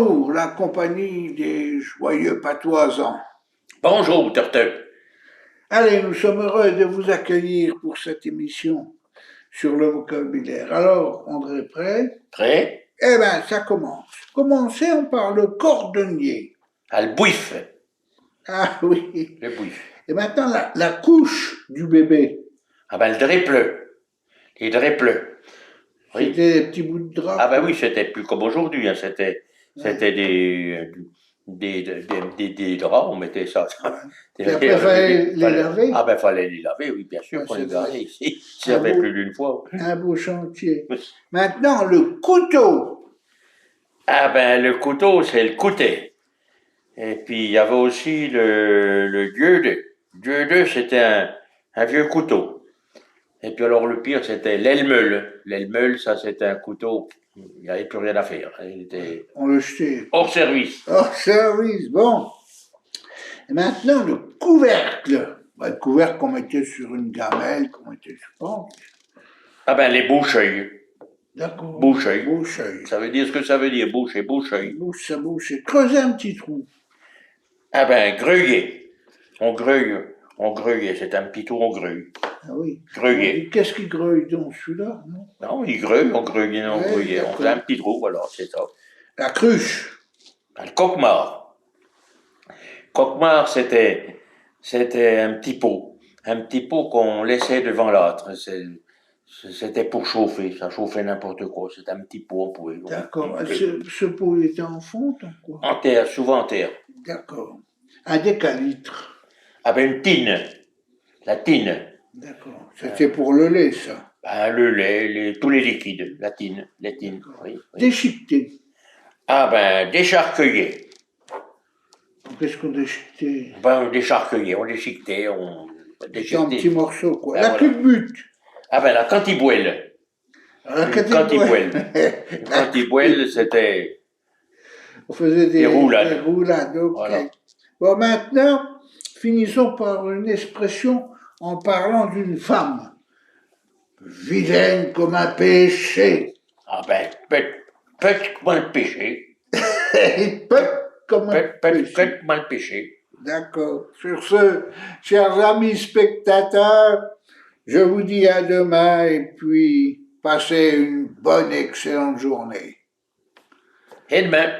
Bonjour, la compagnie des joyeux patoisans. Bonjour, Torteux. Allez, nous sommes heureux de vous accueillir pour cette émission sur le vocabulaire. Alors, André, prêt? Prêt? Eh bien, ça commence. Commençons par le cordonnier. Ah, le bouif. Ah oui. Le bouif. Et maintenant, la couche du bébé. Ah ben, le drépleux. Les drépleux. Oui. C'était des petits bouts de drap. Ah ben oui, c'était plus comme aujourd'hui. Hein. C'était des draps, on mettait ça. Et après, il fallait les laver. Ah ben, fallait les laver, oui, bien sûr, Ouais, qu'on c'est les vrai. gardait ici. Ça avait plus d'une fois. Un beau chantier. Maintenant, le couteau. Ah ben, le couteau, c'est le couté. Et puis, il y avait aussi le dieu-deux. Dieu-deux, c'était un vieux couteau. Et puis alors, le pire, c'était l'elmeul. L'elmeul, ça, c'était un couteau, il n'y avait plus rien à faire. Il était On le jetait. hors service. Hors service, bon. Et maintenant, le couvercle. Le couvercle qu'on mettait sur une gamelle, qu'on mettait, je pense. Ah ben, les bouche-œil. D'accord. Bouche-œil. Bouche-œil. Ça veut dire ce que ça veut dire, bouche et bouche-œil. Bouche, ça bouche. Creuser un petit trou. Ah ben, greuiller. On greuillait, c'est un petit trou, on greuille. Ah oui. Greuiller. Qu'est-ce qu'il greuille donc, celui-là, non? Non, il greuille, on greuillait, on Ouais, greuillait. On d'accord. faisait un petit trou, voilà, c'est ça. La cruche. Ben, le coquemar. Coquemar, c'était un petit pot. Un petit pot qu'on laissait devant l'âtre. C'était pour chauffer, ça chauffait n'importe quoi. C'était un petit pot, on pouvait. D'accord. Ce pot, il était en fonte, quoi? En terre, souvent en terre. D'accord. Un décalitre. Avec une tine. La tine. D'accord. C'était pour le lait, ça. Ben, le lait, tous les liquides. La tine. Les tines. Oui, oui. Déchiqueté. Ah ben, décharcueiller. Qu'est-ce qu'on déchiquetait? Ben, on décharcueillait, on déchiquetait, on C'était en petits morceaux, quoi. Ben, La voilà. culbute. Ah ben, la cantibouelle. La Une cantibouelle. Une cantibouelle, c'était On faisait des roulades. Des roulades, ok. Voilà. Bon, maintenant, finissons par une expression en parlant d'une femme. Vilaine comme un péché. Ah ben, peut-être comme le péché. Comme un péché. Peut-être comme le péché. D'accord. Sur ce, chers amis spectateurs, je vous dis à demain et puis passez une bonne, excellente journée. Et demain.